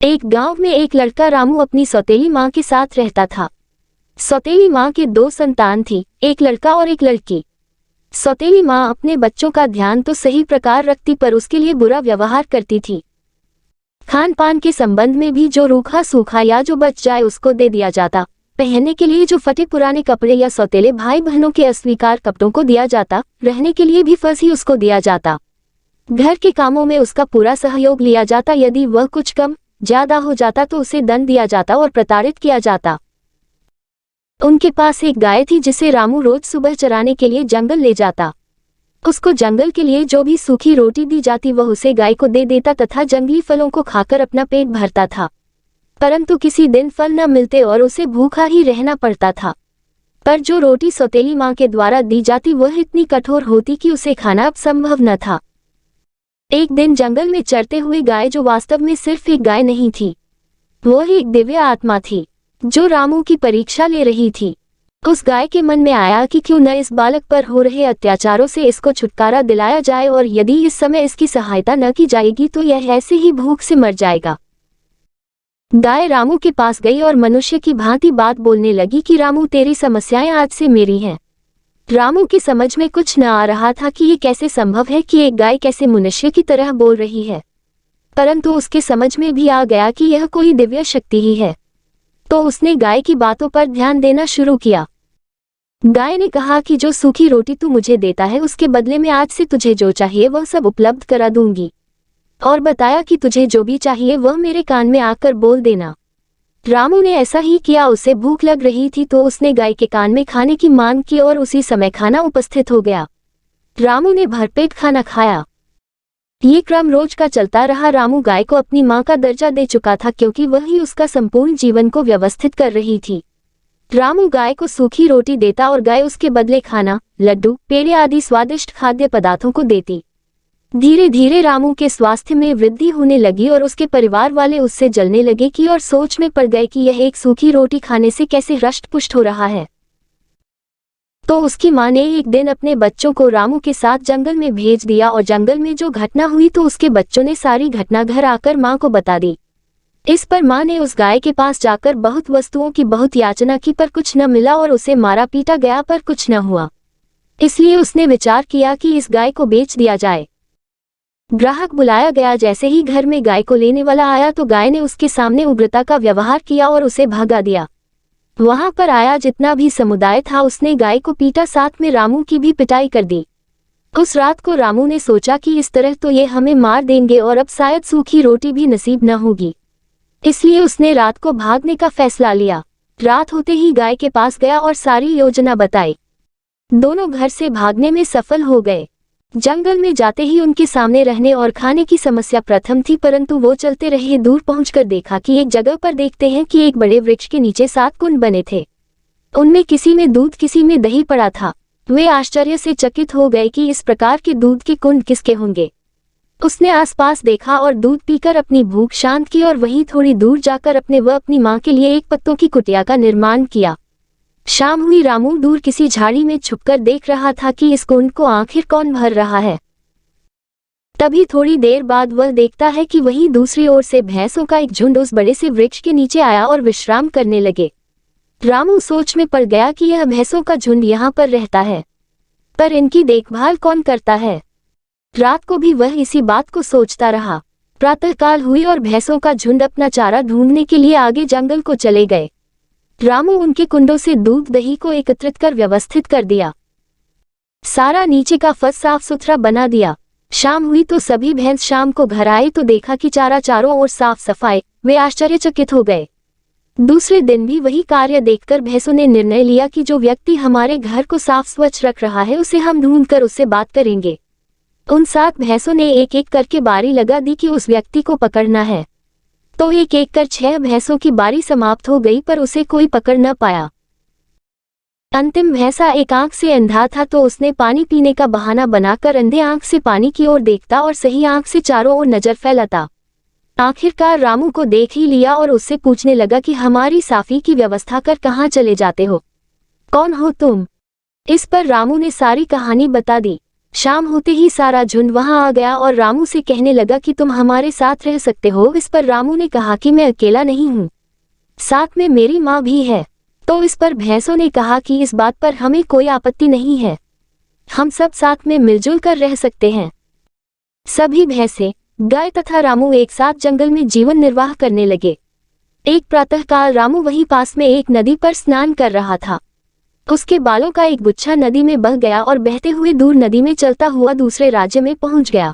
एक गांव में एक लड़का रामू अपनी सौतेली माँ के साथ रहता था। सौतेली माँ के 2 संतान थी, एक लड़का और एक लड़की। सौतेली माँ अपने बच्चों का ध्यान तो सही प्रकार रखती पर उसके लिए बुरा व्यवहार करती थी। खान पान के संबंध में भी जो रूखा सूखा या जो बच जाए उसको दे दिया जाता। पहनने के लिए जो फटे पुराने कपड़े या सौतेले भाई बहनों के अस्वीकार कपड़ों को दिया जाता। रहने के लिए भी फर्श ही उसको दिया जाता। घर के कामों में उसका पूरा सहयोग लिया जाता। यदि वह कुछ कम ज्यादा हो जाता तो उसे दंड दिया जाता और प्रताड़ित किया जाता। उनके पास एक गाय थी जिसे रामू रोज सुबह चराने के लिए जंगल ले जाता। उसको जंगल के लिए जो भी सूखी रोटी दी जाती वह उसे गाय को दे देता तथा जंगली फलों को खाकर अपना पेट भरता था। परंतु किसी दिन फल न मिलते और उसे भूखा ही रहना पड़ता था। पर जो रोटी सौतेली माँ के द्वारा दी जाती वह इतनी कठोर होती कि उसे खाना अब संभव न था। एक दिन जंगल में चरते हुए गाय, जो वास्तव में सिर्फ एक गाय नहीं थी, वह एक दिव्य आत्मा थी जो रामू की परीक्षा ले रही थी। उस गाय के मन में आया कि क्यों न इस बालक पर हो रहे अत्याचारों से इसको छुटकारा दिलाया जाए और यदि इस समय इसकी सहायता न की जाएगी तो यह ऐसे ही भूख से मर जाएगा। गाय रामू के पास गई और मनुष्य की भांति बात बोलने लगी कि रामू, तेरी समस्याएं आज से मेरी हैं। रामू की समझ में कुछ न आ रहा था कि ये कैसे संभव है कि एक गाय कैसे मनुष्य की तरह बोल रही है, परंतु उसके समझ में भी आ गया कि यह कोई दिव्य शक्ति ही है। तो उसने गाय की बातों पर ध्यान देना शुरू किया। गाय ने कहा कि जो सूखी रोटी तू मुझे देता है उसके बदले में आज से तुझे जो चाहिए वह सब उपलब्ध करा दूंगी, और बताया कि तुझे जो भी चाहिए वह मेरे कान में आकर बोल देना। रामू ने ऐसा ही किया। उसे भूख लग रही थी तो उसने गाय के कान में खाने की मांग की और उसी समय खाना उपस्थित हो गया। रामू ने भरपेट खाना खाया। ये क्रम रोज का चलता रहा। रामू गाय को अपनी मां का दर्जा दे चुका था क्योंकि वह ही उसका संपूर्ण जीवन को व्यवस्थित कर रही थी। रामू गाय को सूखी रोटी देता और गाय उसके बदले खाना, लड्डू, पेड़े आदि स्वादिष्ट खाद्य पदार्थों को देती। धीरे धीरे रामू के स्वास्थ्य में वृद्धि होने लगी और उसके परिवार वाले उससे जलने लगे कि और सोच में पड़ गए कि यह एक सूखी रोटी खाने से कैसे हृष्ट-पुष्ट हो रहा है। तो उसकी मां ने एक दिन अपने बच्चों को रामू के साथ जंगल में भेज दिया और जंगल में जो घटना हुई तो उसके बच्चों ने सारी घटना घर आकर मां को बता दी। इस पर मां ने उस गाय के पास जाकर बहुत वस्तुओं की बहुत याचना की पर कुछ न मिला और उसे मारा पीटा गया पर कुछ न हुआ। इसलिए उसने विचार किया कि इस गाय को बेच दिया जाए। ग्राहक बुलाया गया। जैसे ही घर में गाय को लेने वाला आया तो गाय ने उसके सामने उग्रता का व्यवहार किया और उसे भगा दिया। वहां पर आया जितना भी समुदाय था उसने गाय को पीटा, साथ में रामू की भी पिटाई कर दी। उस रात को रामू ने सोचा कि इस तरह तो ये हमें मार देंगे और अब शायद सूखी रोटी भी नसीब न होगी। इसलिए उसने रात को भागने का फैसला लिया। रात होते ही गाय के पास गया और सारी योजना बताई। दोनों घर से भागने में सफल हो गए। जंगल में जाते ही उनके सामने रहने और खाने की समस्या प्रथम थी, परंतु वो चलते रहे। दूर पहुंचकर देखा कि एक जगह पर देखते हैं कि एक बड़े वृक्ष के नीचे 7 कुंड बने थे। उनमें किसी में दूध किसी में दही पड़ा था। वे आश्चर्य से चकित हो गए कि इस प्रकार के दूध के कुंड किसके होंगे। उसने आसपास देखा और दूध पीकर अपनी भूख शांत की और वहीं थोड़ी दूर जाकर अपने व अपनी मां के लिए एक पत्तों की कुटिया का निर्माण किया। शाम हुई। रामू दूर किसी झाड़ी में छुपकर देख रहा था कि इस कुंड को आखिर कौन भर रहा है। तभी थोड़ी देर बाद वह देखता है कि वहीं दूसरी ओर से भैंसों का एक झुंड उस बड़े से वृक्ष के नीचे आया और विश्राम करने लगे। रामू सोच में पड़ गया कि यह भैंसों का झुंड यहाँ पर रहता है, पर इनकी देखभाल कौन करता है। रात को भी वह इसी बात को सोचता रहा। प्रातःकाल हुई और भैंसों का झुंड अपना चारा ढूंढने के लिए आगे जंगल को चले गए। रामू उनके कुंडों से दूध दही को एकत्रित कर व्यवस्थित कर दिया। सारा नीचे का फर्श साफ सुथरा बना दिया। शाम हुई तो सभी भैंस शाम को घर आए तो देखा कि चारा चारों ओर साफ सफाई। वे आश्चर्यचकित हो गए। दूसरे दिन भी वही कार्य देखकर भैंसों ने निर्णय लिया कि जो व्यक्ति हमारे घर को साफ स्वच्छ रख रहा है उसे हम ढूंढकर उससे बात करेंगे। उन 7 भैंसों ने एक एक करके बारी लगा दी कि उस व्यक्ति को पकड़ना है। तो एक एक कर 6 भैंसों की बारी समाप्त हो गई पर उसे कोई पकड़ न पाया। अंतिम भैंसा एक आंख से अंधा था तो उसने पानी पीने का बहाना बनाकर अंधे आंख से पानी की ओर देखता और सही आंख से चारों ओर नजर फैलाता। आखिरकार रामू को देख ही लिया और उससे पूछने लगा कि हमारी साफी की व्यवस्था कर कहाँ चले जाते हो, कौन हो तुम। इस पर रामू ने सारी कहानी बता दी। शाम होते ही सारा झुंड वहां आ गया और रामू से कहने लगा कि तुम हमारे साथ रह सकते हो। इस पर रामू ने कहा कि मैं अकेला नहीं हूँ, साथ में मेरी माँ भी है। तो इस पर भैंसों ने कहा कि इस बात पर हमें कोई आपत्ति नहीं है, हम सब साथ में मिलजुल कर रह सकते हैं। सभी भैंसे, गाय तथा रामू एक साथ जंगल में जीवन निर्वाह करने लगे। एक प्रातःकाल रामू वहीं पास में एक नदी पर स्नान कर रहा था। उसके बालों का एक गुच्छा नदी में बह गया और बहते हुए दूर नदी में चलता हुआ दूसरे राज्य में पहुंच गया।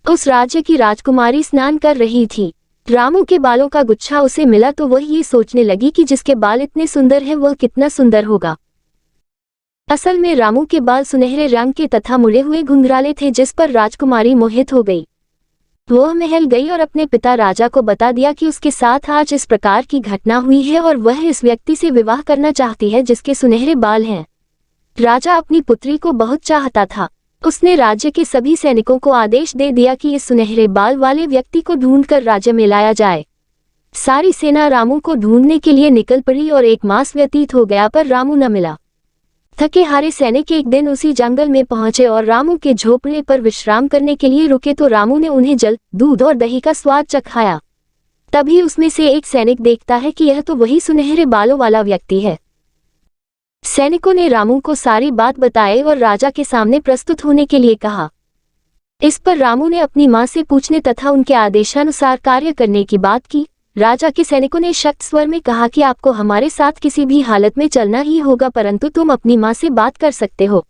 उस राज्य की राजकुमारी स्नान कर रही थी। रामू के बालों का गुच्छा उसे मिला तो वह ये सोचने लगी कि जिसके बाल इतने सुंदर हैं वह कितना सुंदर होगा। असल में रामू के बाल सुनहरे रंग के तथा मुड़े हुए घुंघराले थे, जिस पर राजकुमारी मोहित हो गई। वह महल गई और अपने पिता राजा को बता दिया कि उसके साथ आज इस प्रकार की घटना हुई है और वह इस व्यक्ति से विवाह करना चाहती है जिसके सुनहरे बाल हैं। राजा अपनी पुत्री को बहुत चाहता था। उसने राज्य के सभी सैनिकों को आदेश दे दिया कि इस सुनहरे बाल वाले व्यक्ति को ढूंढकर राज्य में लाया जाए। सारी सेना रामू को ढूंढने के लिए निकल पड़ी और 1 मास व्यतीत हो गया पर रामू न मिला। थके हारे सैनिक एक दिन उसी जंगल में पहुंचे और रामू के झोपड़े पर विश्राम करने के लिए रुके तो रामू ने उन्हें जल, दूध और दही का स्वाद चखाया। तभी उसमें से एक सैनिक देखता है कि यह तो वही सुनहरे बालों वाला व्यक्ति है। सैनिकों ने रामू को सारी बात बताई और राजा के सामने प्रस्तुत होने के लिए कहा। इस पर रामू ने अपनी मां से पूछने तथा उनके आदेशानुसार कार्य करने की बात की। राजा के सैनिकों ने सख्त स्वर में कहा कि आपको हमारे साथ किसी भी हालत में चलना ही होगा, परंतु तुम अपनी मां से बात कर सकते हो।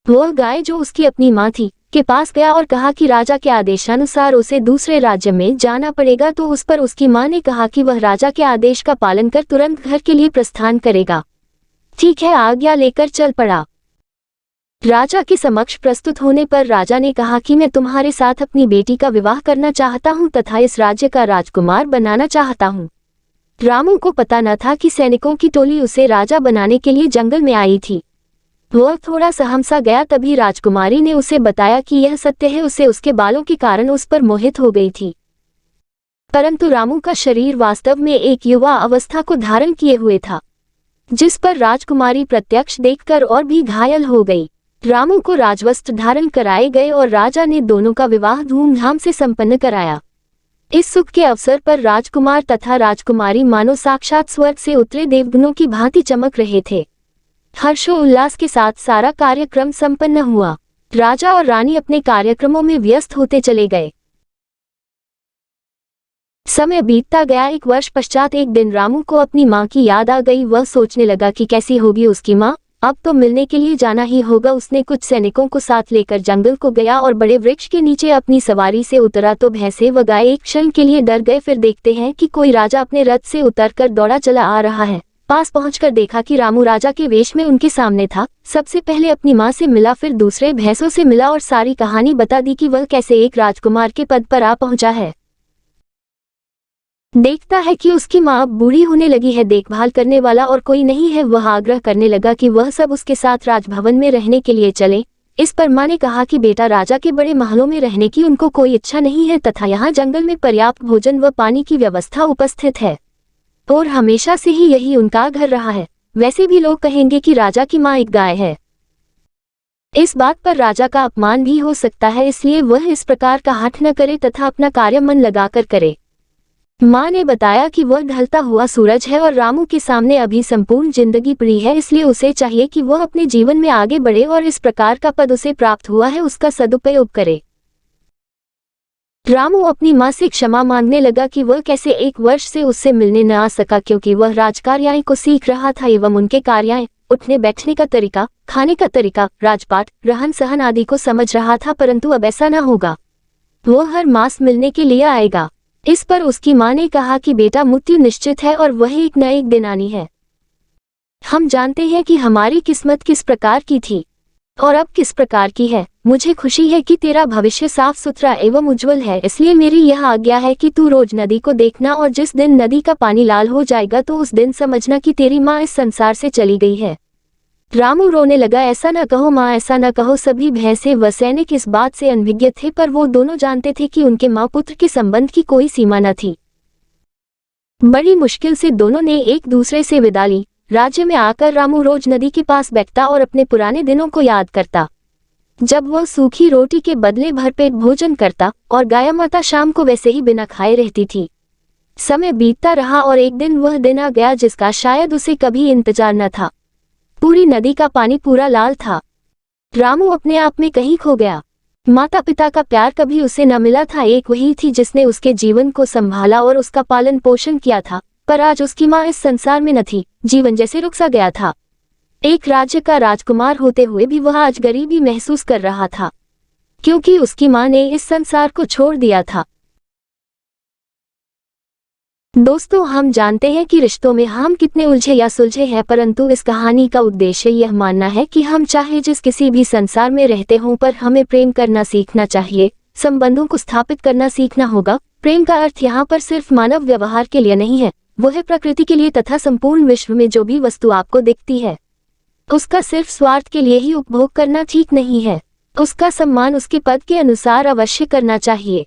वह गाय जो उसकी अपनी मां थी के पास गया और कहा कि राजा के आदेशानुसार उसे दूसरे राज्य में जाना पड़ेगा। तो उस पर उसकी मां ने कहा कि वह राजा के आदेश का पालन कर तुरंत घर के लिए प्रस्थान करेगा। ठीक है, आज्ञा लेकर चल पड़ा। राजा के समक्ष प्रस्तुत होने पर राजा ने कहा कि मैं तुम्हारे साथ अपनी बेटी का विवाह करना चाहता हूं तथा इस राज्य का राजकुमार बनाना चाहता हूं। रामू को पता न था कि सैनिकों की टोली उसे राजा बनाने के लिए जंगल में आई थी। वह थोड़ा सहमसा गया। तभी राजकुमारी ने उसे बताया कि यह सत्य है, उसे उसके बालों के कारण उस पर मोहित हो गई थी, परंतु रामू का शरीर वास्तव में एक युवा अवस्था को धारण किए हुए था, जिस पर राजकुमारी प्रत्यक्ष देखकर और भी घायल हो गई। रामू को राजवस्त्र धारण कराए गए और राजा ने दोनों का विवाह धूमधाम से संपन्न कराया। इस सुख के अवसर पर राजकुमार तथा राजकुमारी मानो साक्षात स्वर्ग से उतरे देवगणों की भांति चमक रहे थे। हर्षोल्लास के साथ सारा कार्यक्रम संपन्न हुआ। राजा और रानी अपने कार्यक्रमों में व्यस्त होते चले गए। समय बीतता गया। 1 वर्ष पश्चात एक दिन रामू को अपनी माँ की याद आ गई। वह सोचने लगा कि कैसी होगी उसकी माँ, अब तो मिलने के लिए जाना ही होगा। उसने कुछ सैनिकों को साथ लेकर जंगल को गया और बड़े वृक्ष के नीचे अपनी सवारी से उतरा तो भैंसे व गाय एक क्षण के लिए डर गए। फिर देखते हैं कि कोई राजा अपने रथ से उतरकर दौड़ा चला आ रहा है। पास पहुंचकर देखा कि रामू राजा के वेश में उनके सामने था। सबसे पहले अपनी माँ से मिला, फिर दूसरे भैंसों से मिला और सारी कहानी बता दी कि वह कैसे एक राजकुमार के पद पर आ पहुंचा है। देखता है कि उसकी माँ अब बूढ़ी होने लगी है, देखभाल करने वाला और कोई नहीं है। वह आग्रह करने लगा कि वह सब उसके साथ राजभवन में रहने के लिए चले। इस पर माँ ने कहा कि बेटा, राजा के बड़े महलों में रहने की उनको कोई इच्छा नहीं है तथा यहाँ जंगल में पर्याप्त भोजन व पानी की व्यवस्था उपस्थित है और हमेशा से ही यही उनका घर रहा है। वैसे भी लोग कहेंगे कि राजा की माँ एक गाय है। इस बात पर राजा का अपमान भी हो सकता है, इसलिए वह इस प्रकार का हठ न करे तथा अपना कार्य मन लगाकर करे। माँ ने बताया कि वह ढलता हुआ सूरज है और रामू के सामने अभी संपूर्ण जिंदगी पड़ी है, इसलिए उसे चाहिए कि वह अपने जीवन में आगे बढ़े और इस प्रकार का पद उसे प्राप्त हुआ है उसका सदुपयोग करे। रामू अपनी माँ से क्षमा मांगने लगा कि वह कैसे 1 वर्ष से उससे मिलने न आ सका, क्योंकि वह राजकार्याएं को सीख रहा था एवं उनके कार्याएं, उठने बैठने का तरीका, खाने का तरीका, राजपाट, रहन सहन आदि को समझ रहा था। परंतु अब ऐसा न होगा, वह हर मास मिलने के लिए आएगा। इस पर उसकी माँ ने कहा कि बेटा, मृत्यु निश्चित है और वह एक न एक दिन आनी है। हम जानते हैं कि हमारी किस्मत किस प्रकार की थी और अब किस प्रकार की है। मुझे खुशी है कि तेरा भविष्य साफ सुथरा एवं उज्जवल है, इसलिए मेरी यह आज्ञा है कि तू रोज नदी को देखना और जिस दिन नदी का पानी लाल हो जाएगा तो उस दिन समझना कि तेरी माँ इस संसार से चली गई है। रामू रोने लगा। ऐसा न कहो माँ, ऐसा न कहो। सभी भैंसे व सैनिक इस बात से अनभिज्ञ थे, पर वो दोनों जानते थे कि उनके माँ पुत्र के संबंध की कोई सीमा न थी। बड़ी मुश्किल से दोनों ने एक दूसरे से विदा ली। राज्य में आकर रामू रोज नदी के पास बैठता और अपने पुराने दिनों को याद करता। जब वह सूखी रोटी के बदले भरपेट भोजन करता और गाय माता शाम को वैसे ही बिना खाए रहती थी। समय बीतता रहा और एक दिन वह दिन आ गया जिसका शायद उसे कभी इंतजार न था। पूरी नदी का पानी पूरा लाल था। रामू अपने आप में कहीं खो गया। माता पिता का प्यार कभी उसे न मिला था। एक वही थी जिसने उसके जीवन को संभाला और उसका पालन पोषण किया था, पर आज उसकी माँ इस संसार में न थी। जीवन जैसे रुक सा गया था। एक राज्य का राजकुमार होते हुए भी वह आज गरीबी महसूस कर रहा था, क्योंकि उसकी माँ ने इस संसार को छोड़ दिया था। दोस्तों, हम जानते हैं कि रिश्तों में हम कितने उलझे या सुलझे हैं, परंतु इस कहानी का उद्देश्य यह मानना है कि हम चाहे जिस किसी भी संसार में रहते हों, पर हमें प्रेम करना सीखना चाहिए। संबंधों को स्थापित करना सीखना होगा। प्रेम का अर्थ यहाँ पर सिर्फ मानव व्यवहार के लिए नहीं है, वो है प्रकृति के लिए तथा संपूर्ण विश्व में जो भी वस्तु आपको दिखती है उसका सिर्फ स्वार्थ के लिए ही उपभोग करना ठीक नहीं है। उसका सम्मान उसके पद के अनुसार अवश्य करना चाहिए।